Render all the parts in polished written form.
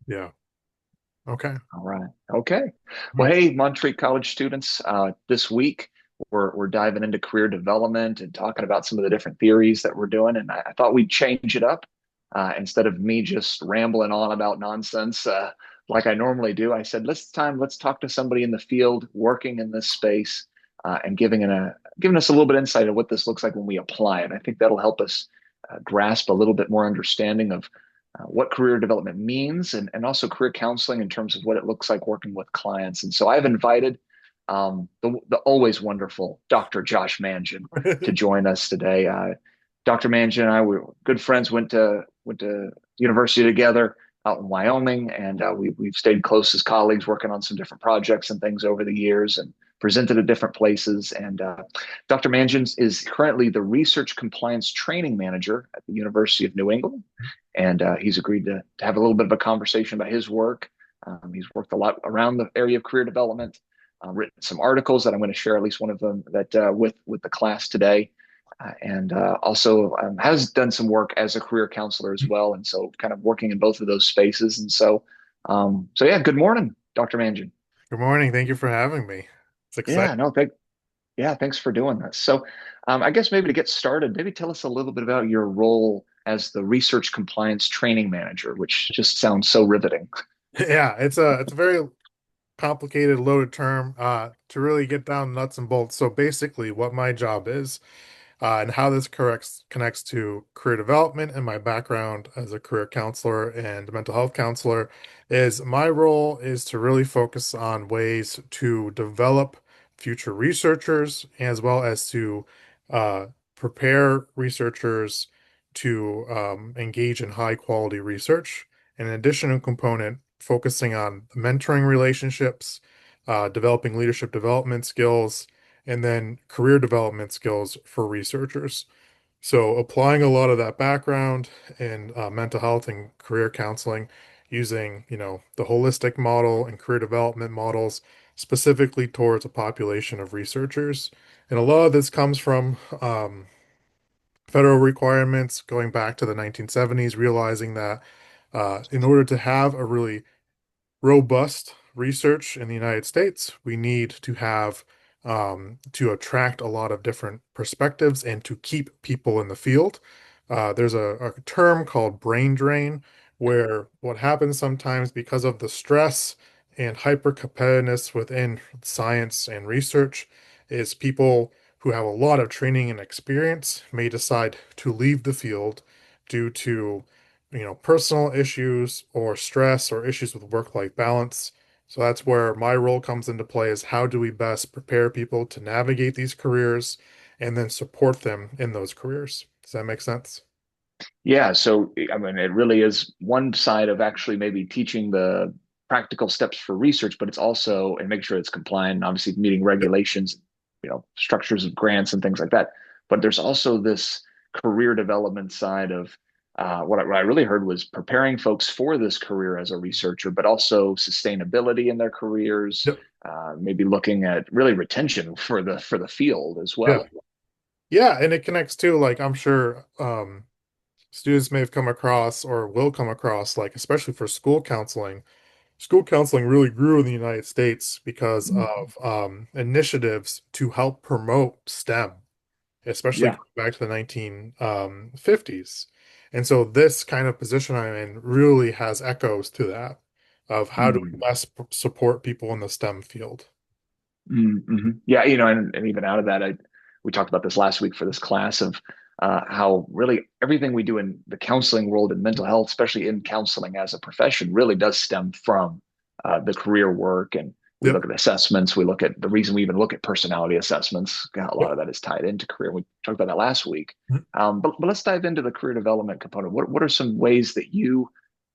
Yeah. Okay. All right. Okay. Mhm. Well, hey, Montreat College students, this week we're diving into career development and talking about some of the different theories that we're doing. And I thought we'd change it up. Instead of me just rambling on about nonsense like I normally do, I said, let's talk to somebody in the field working in this space and giving us a little bit of insight of what this looks like when we apply it. I think that'll help us grasp a little bit more understanding of what career development means and also career counseling in terms of what it looks like working with clients. And so I've invited the always wonderful Dr. Josh Mangin to join us today. Dr. Mangin and I were good friends, went to university together out in Wyoming, and we've stayed close as colleagues, working on some different projects and things over the years, and presented at different places. And Dr. Mangin is currently the research compliance training manager at the University of New England, and he's agreed to have a little bit of a conversation about his work. He's worked a lot around the area of career development, written some articles that I'm going to share, at least one of them, that with the class today, and also has done some work as a career counselor as well, and so kind of working in both of those spaces. And so yeah, good morning, Dr. Mangin. Good morning. Thank you for having me. It's exciting. Yeah, no, thanks for doing this. So, I guess maybe to get started, maybe tell us a little bit about your role as the research compliance training manager, which just sounds so riveting. Yeah, it's a very complicated, loaded term to really get down nuts and bolts. So basically, what my job is and how this corrects connects to career development and my background as a career counselor and mental health counselor is my role is to really focus on ways to develop future researchers as well as to uh, prepare researchers to engage in high quality research. And an additional component focusing on mentoring relationships, developing leadership development skills, and then career development skills for researchers. So applying a lot of that background in mental health and career counseling using, the holistic model and career development models specifically towards a population of researchers. And a lot of this comes from federal requirements going back to the 1970s, realizing that in order to have a really robust research in the United States, we need to have to attract a lot of different perspectives and to keep people in the field. There's a term called brain drain, where what happens sometimes because of the stress and hyper-competitiveness within science and research is people who have a lot of training and experience may decide to leave the field due to personal issues or stress or issues with work-life balance. So that's where my role comes into play is how do we best prepare people to navigate these careers and then support them in those careers. Does that make sense? Yeah, so I mean, it really is one side of actually maybe teaching the practical steps for research, but it's also and make sure it's compliant, obviously meeting regulations, structures of grants and things like that. But there's also this career development side of what I really heard was preparing folks for this career as a researcher, but also sustainability in their careers, Yep. maybe looking at really retention for the field as Yeah. well. Yeah, and it connects too, like I'm sure students may have come across or will come across, like especially for school counseling. School counseling really grew in the United States because Mhm. of initiatives to help promote STEM, especially Yeah. going back to the 1950s. And so this kind of position I'm in really has echoes to that of how do we Mhm. best support people in the STEM field. Mm-hmm. Yeah, and even out of that, we talked about this last week for this class of how really everything we do in the counseling world and mental health, especially in counseling as a profession, really does stem from the career work. And we Yep. look at assessments. We look at the reason we even look at personality assessments. A lot Yep. of that is tied into career. We talked about that last week. Mhm. But let's dive into the career development component. What are some ways that you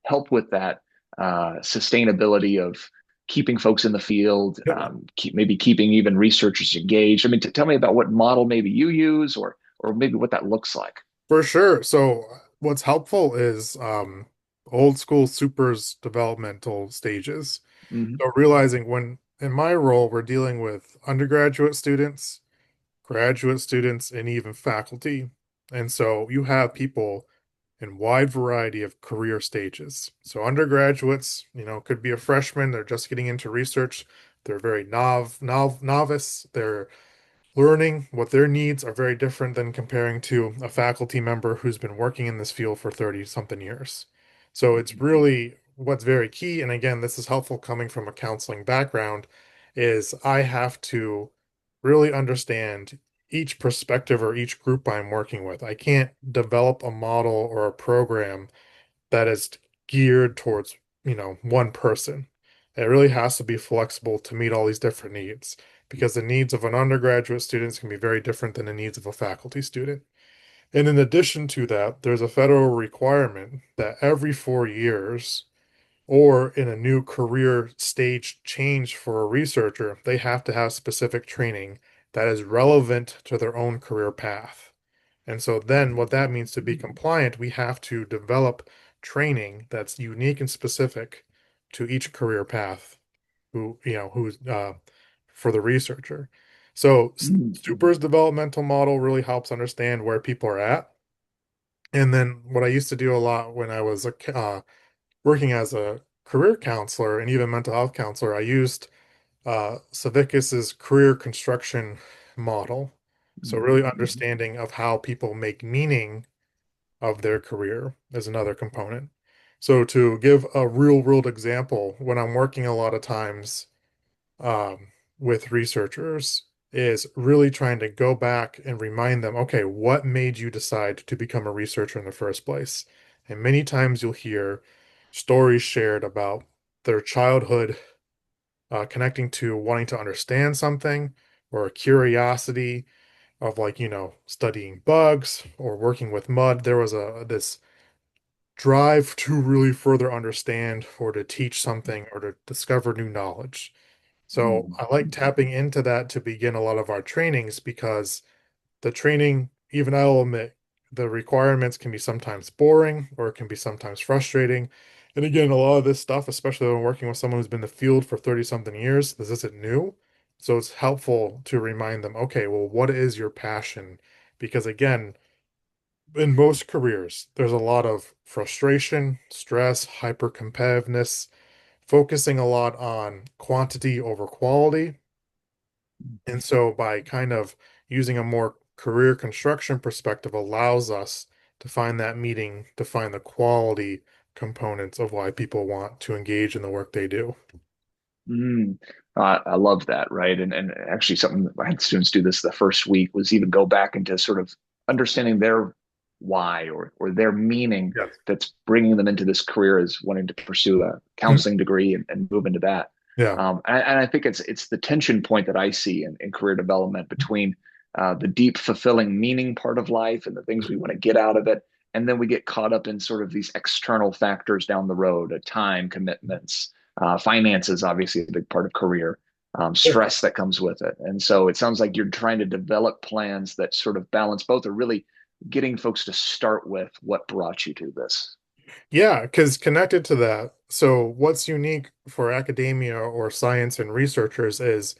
help with that sustainability of keeping folks in the field, Yep. maybe keeping even researchers engaged. I mean, tell me about what model maybe you use, or maybe what that looks like. For sure. So what's helpful is old school supers developmental stages. Hmm. So realizing when in my role, we're dealing with undergraduate students, graduate students, and even faculty. And so you have people in wide variety of career stages. So undergraduates, could be a freshman, they're just getting into research, they're very novice, they're learning what their needs are very different than comparing to a faculty member who's been working in this field for 30 something years. So it's really what's very key. And again, this is helpful coming from a counseling background, is I have to really understand each perspective or each group I'm working with. I can't develop a model or a program that is geared towards, one person. It really has to be flexible to meet all these different needs because the needs of an undergraduate student can be very different than the needs of a faculty student. And in addition to that, there's a federal requirement that every 4 years or in a new career stage change for a researcher, they have to have specific training that is relevant to their own career path. And so then what that means to be compliant, we have to develop training that's unique and specific to each career path who's for the researcher. So Mm-hmm. Super's developmental model really helps understand where people are at. And then what I used to do a lot when I was working as a career counselor and even mental health counselor, I used Savickus's career construction model. So really Mm-hmm. understanding of how people make meaning of their career is another component. So to give a real world example, when I'm working a lot of times um, with researchers, is really trying to go back and remind them, okay, what made you decide to become a researcher in the first place? And many times you'll hear stories shared about their childhood connecting to wanting to understand something or a curiosity of like, studying bugs or working with mud. There was a this drive to really further understand or to teach something or to discover new knowledge. So I like tapping into that to begin a lot of our trainings because the training, even I'll admit, the requirements can be sometimes boring or it can be sometimes frustrating. And again, a lot of this stuff, especially when working with someone who's been in the field for 30 something years, this isn't new. So it's helpful to remind them, okay, well, what is your passion? Because again, in most careers, there's a lot of frustration, stress, hyper competitiveness, focusing a lot on quantity over quality. And so by kind of using a more career construction perspective allows us to find that meeting, to find the quality components of why people want to engage in the work they do. Mm, I love that, right? And actually, something I had students do this the first week was even go back into sort of understanding their why or their meaning Yes. that's bringing them into this career as wanting to pursue a Mm. counseling degree and move into that. Yeah. And I think it's the tension point that I see in career development between the deep, fulfilling meaning part of life and the things we want to get out of it, and then we get caught up in sort of these external factors down the road, time commitments finance is obviously a big part of career, Yeah. stress that comes with it. And so it sounds like you're trying to develop plans that sort of balance both, or really getting folks to start with what brought you to this. Yeah, because connected to that, so what's unique for academia or science and researchers is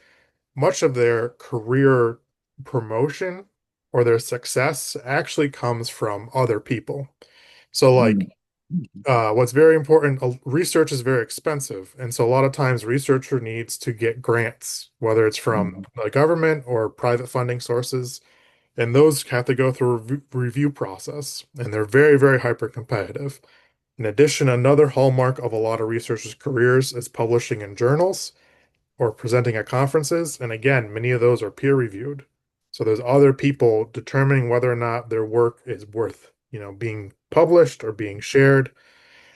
much of their career promotion or their success actually comes from other people. So like Mm. what's very important, research is very expensive. And so a lot of times researcher needs to get grants, whether it's from Mm. the government or private funding sources. And those have to go through a review process. And they're very, very hyper competitive. In addition, another hallmark of a lot of researchers' careers is publishing in journals or presenting at conferences. And again, many of those are peer reviewed. So there's other people determining whether or not their work is worth, being published or being shared.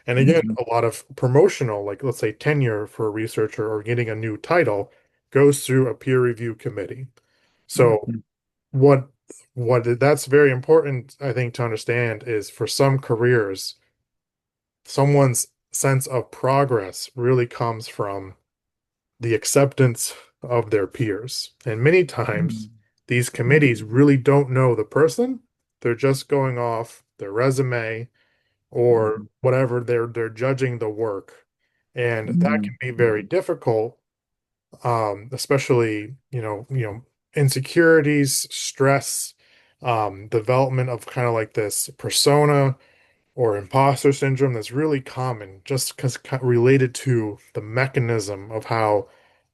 And again, Mm. a lot of promotional, like let's say tenure for a researcher or getting a new title, goes through a peer review committee. So Mm. what that's very important, I think, to understand is for some careers, someone's sense of progress really comes from the acceptance of their peers. And many times, these committees really don't know the person. They're just going off their resume or Mm. whatever they're judging the work. And that Mm. can be very difficult, especially, insecurities, stress, development of kind of like this persona or imposter syndrome that's really common just because related to the mechanism of how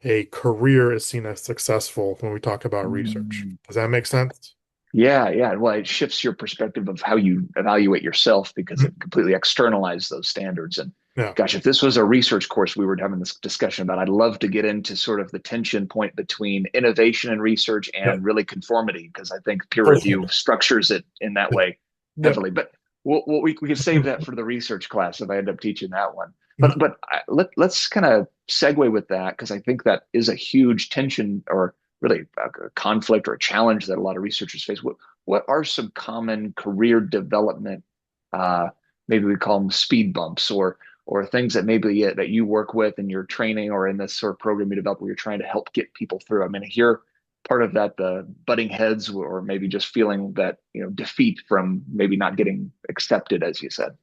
a career is seen as successful when we talk about research. Mm. Does that make sense? Yeah, yeah. Well, it shifts your perspective of how you evaluate yourself because Mhm. it completely externalizes those standards. And Yeah. gosh, if this was a research course we were having this discussion about, I'd love to get into sort of the tension point between innovation and research Yeah. and really conformity, because I think peer For sure. review structures it in that Yeah. way Yeah. heavily. But we can save that for the research class if I end up teaching that one. Mhm. Let's kind of segue with that because I think that is a huge tension or really a conflict or a challenge that a lot of researchers face. What are some common career development, uh, maybe we call them speed bumps or things that maybe that you work with in your training or in this sort of program you develop where you're trying to help get people through? I mean, here part of that the butting heads or maybe just feeling that defeat from maybe not getting accepted, as you said.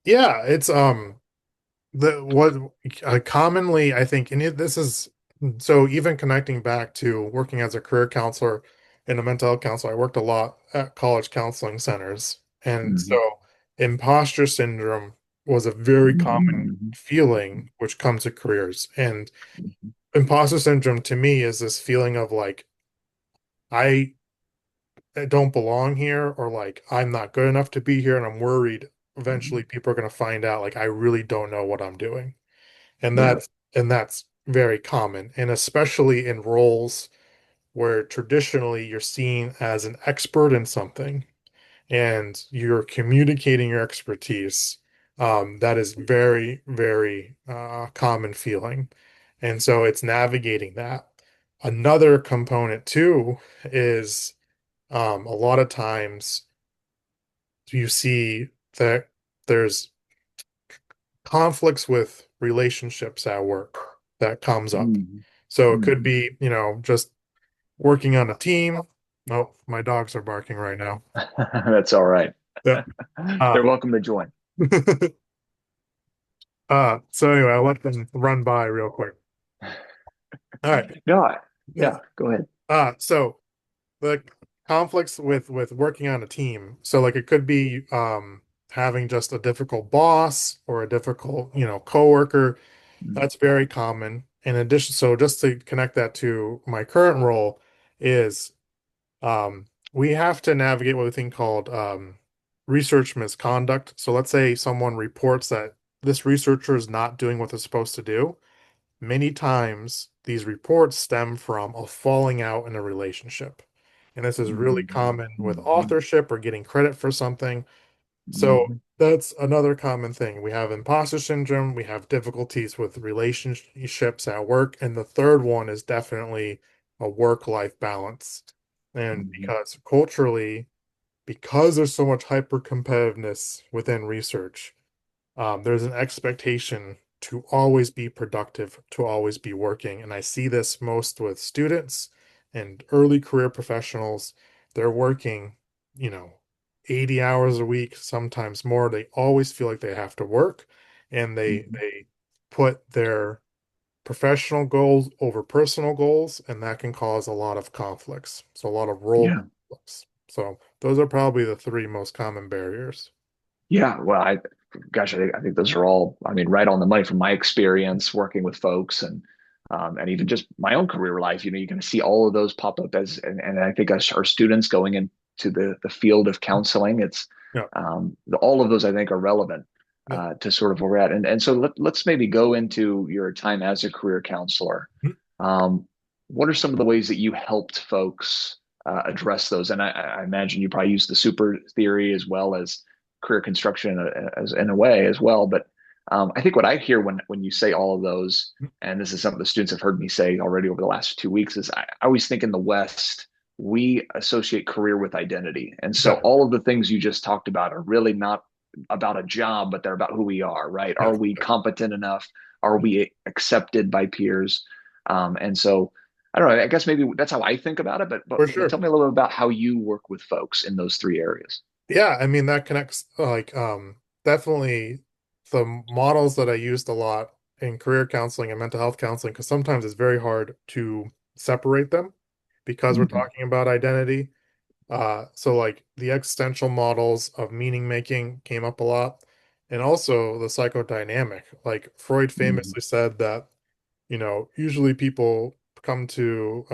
Yeah, it's the what commonly I think, and this is so even connecting back to working as a career counselor and a mental health counselor, I worked a lot at college counseling centers, and Mm-hmm. so imposter syndrome was a very common Mm-hmm. feeling which comes to careers. And Mm-hmm. imposter syndrome to me is this feeling of like I don't belong here, or like I'm not good enough to be here, and I'm worried eventually people are going to find out like I really don't know what I'm doing. And Yeah. that's very common, and especially in roles where traditionally you're seen as an expert in something and you're communicating your expertise. That is very, very common feeling. And so it's navigating that. Another component too is a lot of times you see that there's conflicts with relationships at work that comes up. Mm-hmm. So it could Mm-hmm. be, just working on a team. Oh, my dogs are barking right now. That's all right. Yeah. They're Uh, welcome to join. so anyway, I'll let them run by real quick. All right. No, Yeah. yeah, go ahead. So the conflicts with working on a team. So like it could be having just a difficult boss or a difficult, coworker. That's very common. In addition, so just to connect that to my current role is um we have to navigate what we think called research misconduct. So let's say someone reports that this researcher is not doing what they're supposed to do. Many times, these reports stem from a falling out in a relationship. And this is really Mhm. common with Mhm. authorship or getting credit for something. So Mhm. that's another common thing. We have imposter syndrome, we have difficulties with relationships at work, and the third one is definitely a work-life balance. And Mhm. because culturally, because there's so much hyper competitiveness within research, there's an expectation to always be productive, to always be working. And I see this most with students and early career professionals. They're working, you know, 80 hours a week, sometimes more. They always feel like they have to work, and they Mhm. they put their professional goals over personal goals, and that can cause a lot of conflicts. So a lot of role Yeah. conflicts. So those are probably the three most common barriers. Yeah. Well, I think those are all, I mean, right on the money from my experience working with folks and even just my own career life. You're going to see all of those pop up and I think as our students going into the field of counseling, it's Yeah. all of those I think are relevant Yeah. to sort of where we're at. And so let's maybe go into your time as a career counselor. Um, what are some of the ways that you helped folks address those? And I imagine you probably use the super theory as well as career construction as in a way as well. But I think what I hear when you say all of those, and this is something the students have heard me say already over the last 2 weeks, is I always think in the West we associate career with identity, and so Yeah. all of the things you just talked about are really not about a job, but they're about who we are. Right? Yeah. Are we competent enough? Are we accepted by peers? And so I don't know. I guess maybe that's how I think about it. But but For but tell sure. me a little bit about how you work with folks in those three areas. Yeah, I mean that connects like definitely the models that I used a lot in career counseling and mental health counseling, because sometimes it's very hard to separate them because we're Mm-hmm. talking about identity. So like the existential models of meaning making came up a lot. and also the psychodynamic. Like Freud Mm, famously said that, usually people come to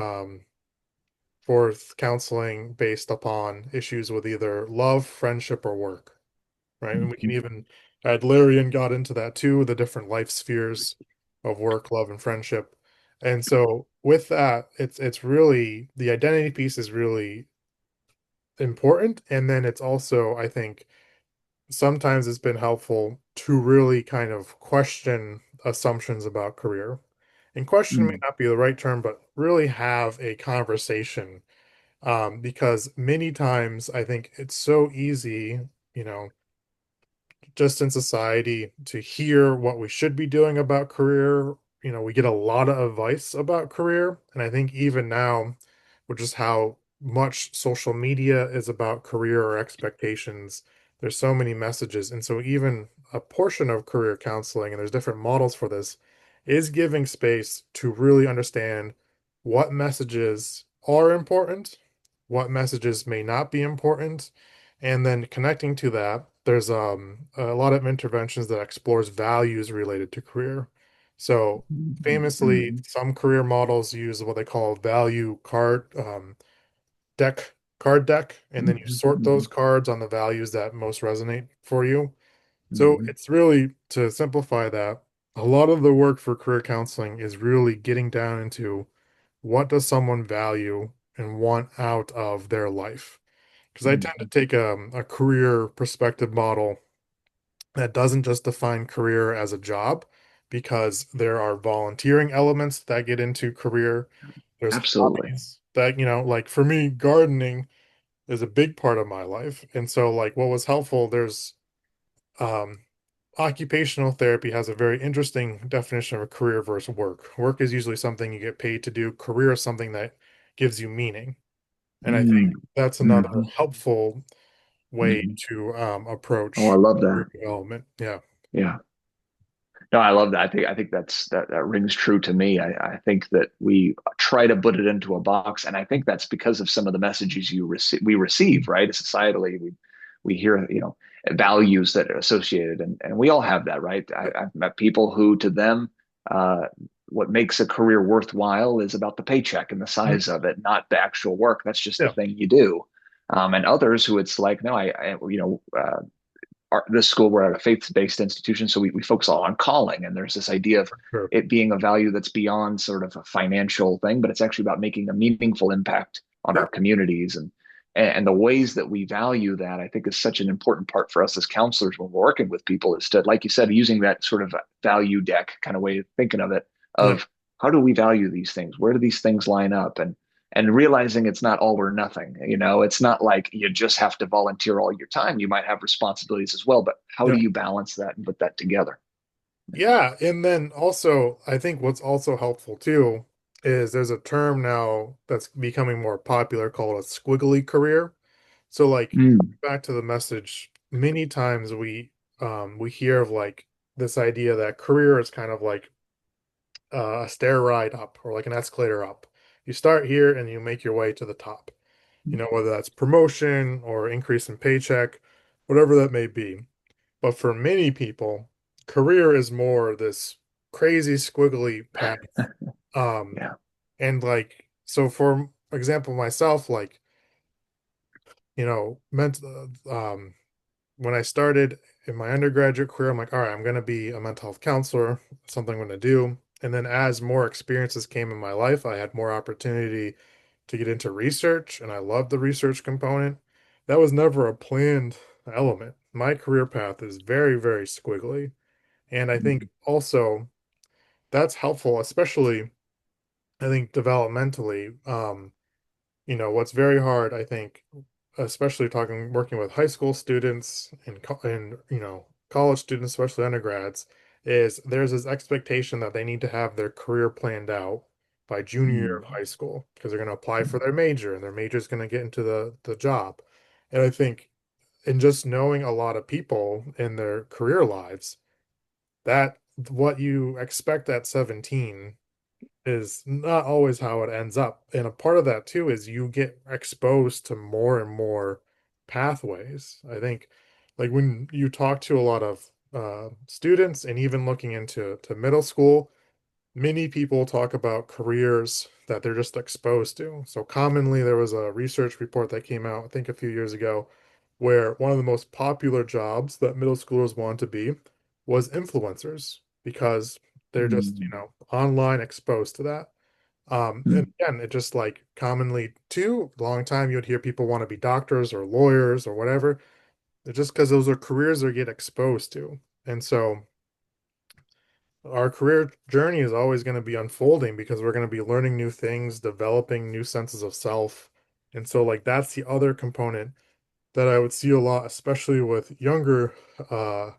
for counseling based upon issues with either love, friendship, or work, right? And we can mhm, even Adlerian got into that too, the different life spheres of work, love, and friendship. And so with that, it's really the identity piece is really important. And then it's also, I think, sometimes it's been helpful to really kind of question assumptions about career. And question may mm, not be the right term, but really have a conversation. Because many times I think it's so easy, you know, just in society to hear what we should be doing about career. We get a lot of advice about career. And I think even now, which is how much social media is about career or expectations, there's so many messages. And so even a portion of career counseling, and there's different models for this, is giving space to really understand what messages are important, what messages may not be important, and then connecting to that, there's a lot of interventions that explores values related to career. So mhm, famously, mhm, some career models use what they call value card deck, and then you mhm, sort those mhm, cards on the values that most resonate for you. So mhm, it's really, to simplify that, a lot of the work for career counseling is really getting down into what does someone value and want out of their life. Because I tend to mhm, take a career perspective model that doesn't just define career as a job, because there are volunteering elements that get into career. There's absolutely. hobbies that, like for me, gardening is a big part of my life. And so, like, what was helpful, there's um, occupational therapy has a very interesting definition of a career versus work. Work is usually something you get paid to do, career is something that gives you meaning. And I think Mm, that's another mhm, helpful way mhm. to Oh, I approach love career that. development. Yeah. Yeah. No, I love that. I think that rings true to me. I think that we try to put it into a box, and I think that's because of some of the messages we receive, right? Societally, we hear, values that are associated, and we all have that, right? I've met people who, to them, uh, what makes a career worthwhile is about the paycheck and the Mhm. size of it, not the actual work. That's just the Yeah. thing you do. And others who it's like, no, this school, we're at a faith-based institution, so we focus all on calling, and there's this idea of Sure. it being a value that's beyond sort of a financial thing, but it's actually about making a meaningful impact on Yeah. our communities. And the ways that we value that, I think, is such an important part for us as counselors when we're working with people, is to, like you said, using that sort of value deck kind of way of thinking of it, Yeah. of how do we value these things, where do these things line up, and realizing it's not all or nothing. It's not like you just have to volunteer all your time. You might have responsibilities as well, but how Yeah. do you balance that and put that together? Yeah. And then also, I think what's also helpful too is there's a term now that's becoming more popular called a squiggly career. So like Mm, back to the message, many times we hear of like this idea that career is kind of like a stair ride up or like an escalator up. You start here and you make your way to the top. Whether that's promotion or increase in paycheck, whatever that may be. But for many people, career is more this crazy squiggly path. Um, yeah. and like, so for example, myself, like, meant when I started in my undergraduate career, I'm like, all right, I'm going to be a mental health counselor, something I'm going to do. And then as more experiences came in my life, I had more opportunity to get into research, and I loved the research component. That was never a planned element. My career path is very, very squiggly. And I think also that's helpful, especially I think developmentally. What's very hard, I think, especially working with high school students and college students, especially undergrads, is there's this expectation that they need to have their career planned out by junior year of Mm, high school because they're going to apply for their major and their major is going to get into the job. And I think in just knowing a lot of people in their career lives, that what you expect at 17 is not always how it ends up. And a part of that too is you get exposed to more and more pathways. I think like when you talk to a lot of students and even looking into to middle school, many people talk about careers that they're just exposed to. So commonly, there was a research report that came out, I think a few years ago, where one of the most popular jobs that middle schoolers want to be was influencers because they're just, Mm, online exposed to that. And mm, again, it just like commonly too, long time you would hear people want to be doctors or lawyers or whatever. It's just because those are careers they get exposed to. And so our career journey is always going to be unfolding because we're going to be learning new things, developing new senses of self. And so like that's the other component that I would see a lot, especially with younger uh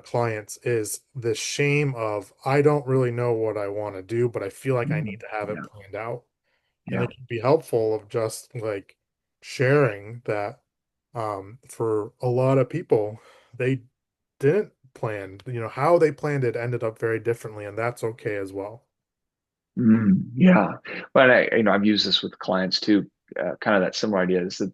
clients, is the shame of I don't really know what I want to do, but I feel like I need mm. to have it Yeah, planned out. And yeah. it can be helpful of just like sharing that for a lot of people, they didn't plan, how they planned it ended up very differently, and that's okay as well. Yeah. But I've used this with clients too, kind of that similar idea is that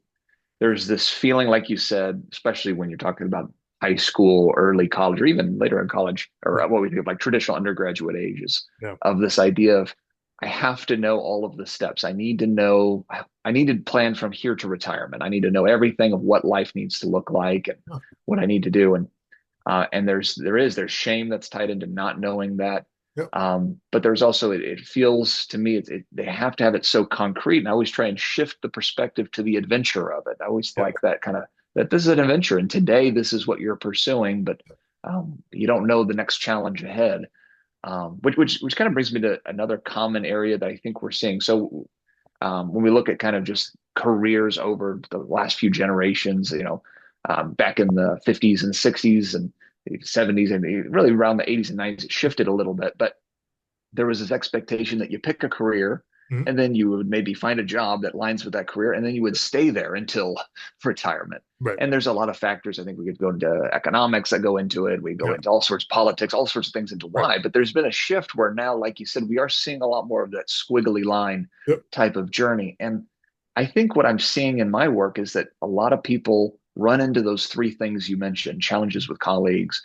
there's this feeling, like you said, especially when you're talking about high school, early college, or even later in college, or Yeah. what we think of like traditional undergraduate ages, Yeah. of this idea of I have to know all of the steps. I need to know, I need to plan from here to retirement. I need to know everything of what life needs to look like and Yeah. what I need to do. And there's shame that's tied into not knowing that. Yep. But there's also it feels to me they have to have it so concrete. And I always try and shift the perspective to the adventure of it. I always Yeah. like that kind of that this is an adventure, and today this is what you're pursuing, but you don't know the next challenge ahead. Which kind of brings me to another common area that I think we're seeing. So when we look at kind of just careers over the last few generations, back in the 50s and 60s and 70s and really around the 80s and 90s, it shifted a little bit. But there was this expectation that you pick a career Mhm. and then you would maybe find a job that lines with that career and then you would stay there until retirement. Right. And there's a lot of factors. I think we could go into economics that go into it. We go Yeah. into all sorts of politics, all sorts of things into Right. why. But there's been a shift where now, like you said, we are seeing a lot more of that squiggly line Yep. type of journey. And I think what I'm seeing in my work is that a lot of people run into those three things you mentioned: challenges with colleagues,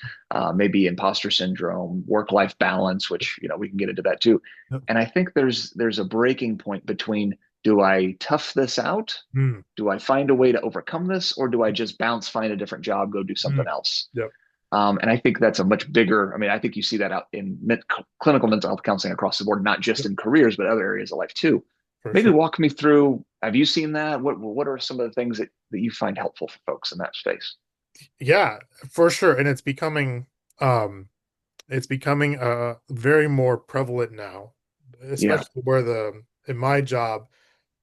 maybe imposter syndrome, work-life balance, which we can get into that too. Yep. And I think there's a breaking point between, do I tough this out? Mm. Do I find a way to overcome this, or do I just bounce, find a different job, go do Mm. something else? Yep. And I think that's a much bigger. I mean, I think you see that out in clinical mental health counseling across the board, not just Yep. in careers, but other areas of life too. For Maybe sure. walk me through. Have you seen that? What are some of the things that you find helpful for folks in that space? Yeah, for sure. And um it's becoming very more prevalent now, Yeah. especially where in my job,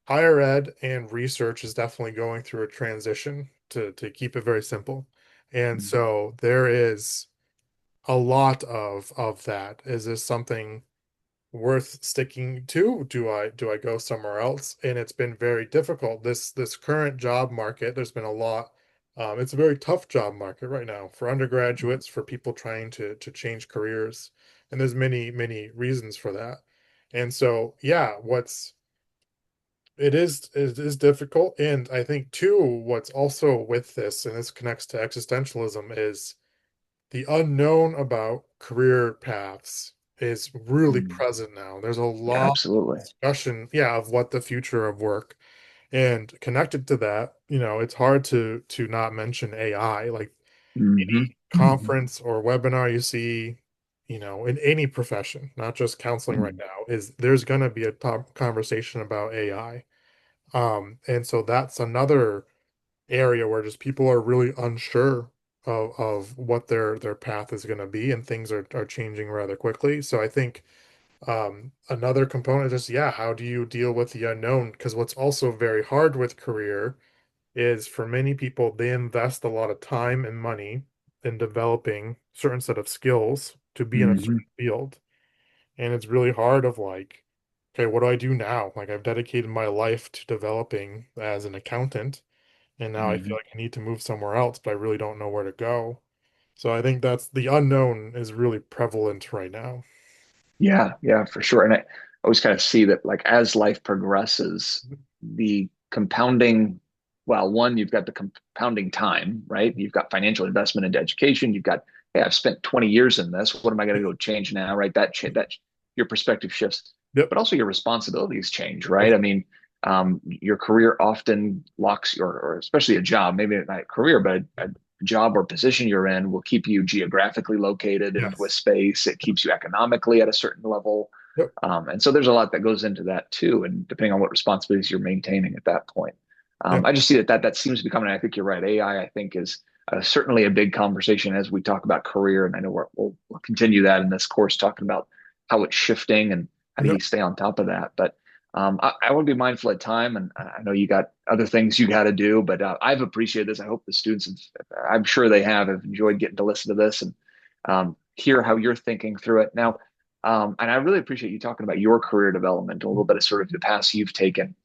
higher ed and research is definitely going through a transition to keep it very simple. And Mm, so there is a lot of that. Is this something worth sticking to? Do I go somewhere else? And it's been very difficult. This current job market, there's been a lot. It's a very tough job market right now for undergraduates, for people trying to change careers, and there's many reasons for that. And so, yeah, it is difficult, and I think too, what's also with this, and this connects to existentialism, is the unknown about career paths is really mm. present now. There's a Yeah, lot of absolutely. discussion, yeah, of what the future of work. And connected to that, it's hard to not mention AI. Like Hmm. any conference or webinar you see, in any profession, not just counseling right Mm, now, is there's going to be a top conversation about AI. And so that's another area where just people are really unsure of what their path is going to be, and things are changing rather quickly. So I think another component is, yeah, how do you deal with the unknown? Because what's also very hard with career is for many people, they invest a lot of time and money in developing certain set of skills to be in a hmm. certain field. And it's really hard of like, okay, what do I do now? Like I've dedicated my life to developing as an accountant, and now I feel Hmm. like I need to move somewhere else, but I really don't know where to go. So I think that's the unknown is really prevalent right now. Yeah, yeah, for sure. And I always kind of see that like as life progresses, the compounding well, one, you've got the compounding time, right? You've got financial investment into education. You've got, hey, I've spent 20 years in this. What am I going to go change now, right? That your perspective shifts, Yep. but also your responsibilities change, right? Of- I mean, your career often locks your, or especially a job, maybe not a career, but a job or position you're in will keep you geographically located into a Yes. space. It keeps you economically at a certain level. Yep. And so there's a lot that goes into that too, and depending on what responsibilities you're maintaining at that point. Yep. I just see that seems to be coming. I think you're right. I think, is certainly a big conversation as we talk about career, and I know we'll continue that in this course, talking about how it's shifting and how do Yep. you stay on top of that. But I want to be mindful of time, and I know you got other things you got to do, but I've appreciated this. I hope the students I'm sure they have enjoyed getting to listen to this and hear how you're thinking through it. Now, and I really appreciate you talking about your career development, a little bit of sort of the paths you've taken.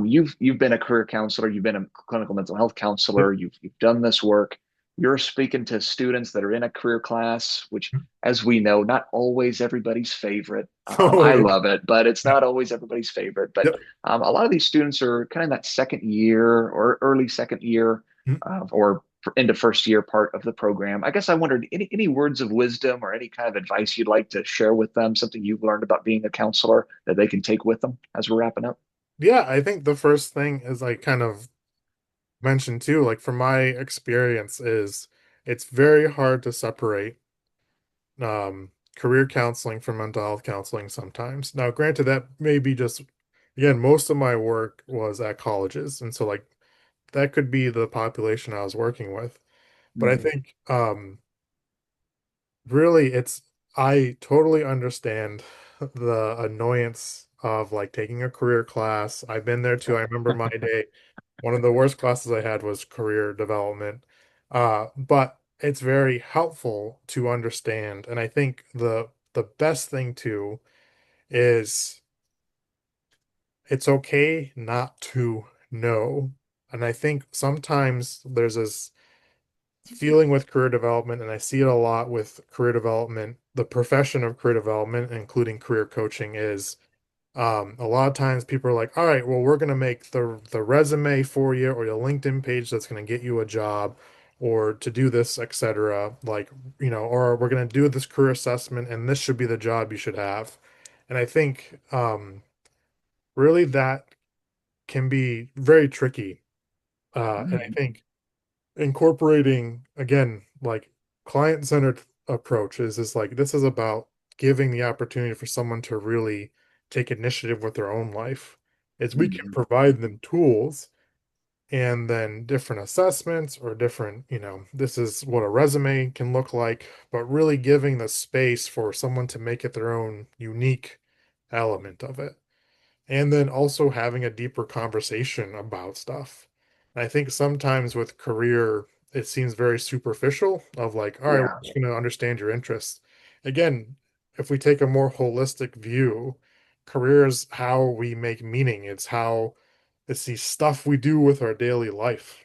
You've been a career counselor, you've been a clinical mental health Yep. counselor, you've done this work. You're speaking to students that are in a career class, which, as we know, not always everybody's favorite. Oh I yeah. love it, but it's Yeah. not always everybody's favorite. But Yep. a lot of these students are kind of that second year or early second year, Mhm. or into first year part of the program. I guess I wondered any words of wisdom or any kind of advice you'd like to share with them, something you've learned about being a counselor that they can take with them as we're wrapping up. Yeah, I think the first thing is I kind of mentioned too, like from my experience is it's very hard to separate career counseling from mental health counseling sometimes. Now, granted, that may be just again, most of my work was at colleges, and so like that could be the population I was working with. But I Mhm. think really it's I totally understand the annoyance of like taking a career class. I've been there too. I remember my day. One of the worst classes I had was career development. But it's very helpful to understand. And I think the best thing too is it's okay not to know. And I think sometimes there's this feeling with career development, and I see it a lot with career development. The profession of career development, including career coaching, is a lot of times people are like, all right, well, we're going to make the resume for you or your LinkedIn page that's going to get you a job or to do this, etc. Like, or we're going to do this career assessment and this should be the job you should have. And I think really that can be very tricky. And I Mhm. think incorporating again like client-centered approach is like this is about giving the opportunity for someone to really take initiative with their own life is we can Mhm. provide them tools and then different assessments or different this is what a resume can look like, but really giving the space for someone to make it their own unique element of it, and then also having a deeper conversation about stuff. And I think sometimes with career, it seems very superficial of like, all right, we're Yeah. just going to understand your interests. Again, if we take a more holistic view, career is how we make meaning. It's the stuff we do with our daily life.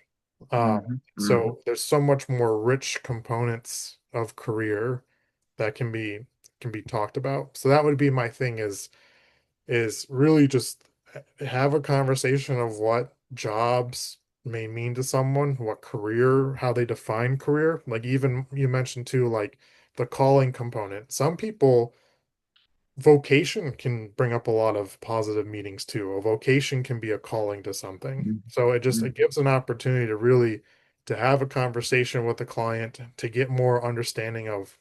Mhm. Mhm. So there's so much more rich components of career that can be talked about. So that would be my thing is really just have a conversation of what jobs may mean to someone, what career, how they define career. Like even you mentioned too, like the calling component. Some people, vocation can bring up a lot of positive meanings too. A vocation can be a calling to something. Mhm. So it Mhm. gives an opportunity to really to have a conversation with the client to get more understanding of,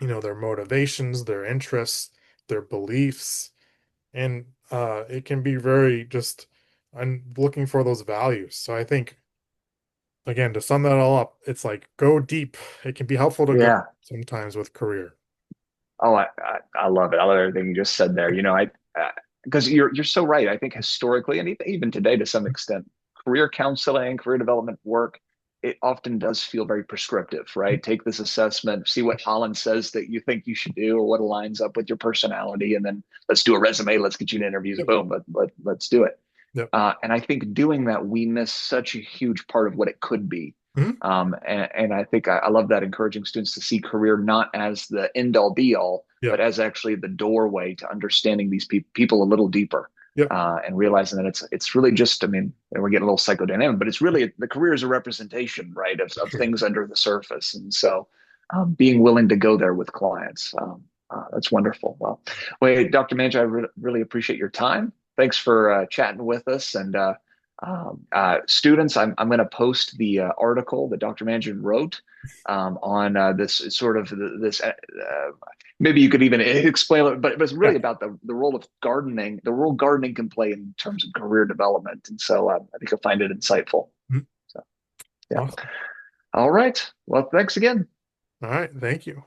their motivations, their interests, their beliefs, and it can be very just I'm looking for those values. So I think again, to sum that all up, it's like go deep. It can be helpful to go Yeah. sometimes with career. Oh, I love it. I love everything you just said there. Because you're so right. I think historically, and even today to some extent, career counseling, career development work, it often does feel very prescriptive, right? Take this assessment, see what Holland says that you think you should do, or what aligns up with your personality, and then let's do a resume. Let's get you an interview. Yep. Boom. Let's do it. Yep. And I think doing that, we miss such a huge part of what it could be. Mhm. And I think I love that, encouraging students to see career not as the end all be all, but Yep. as actually the doorway to understanding these people a little deeper. Yep. and realizing that it's really just, I mean, we're getting a little psychodynamic, but it's really the career is a representation, right, of Yeah. things under the surface. And so being willing to go there with clients, that's wonderful. Well, wait, Dr. Manager, I really appreciate your time. Thanks for chatting with us. And students, I'm going to post the article that Dr. Manager wrote on this sort of this maybe you could even explain it, but it was Yeah. really about the role of gardening, the role gardening can play in terms of career development. And so I think you'll find it insightful. Mhm. So, yeah. Awesome. All right. Well, thanks again. All right. Thank you.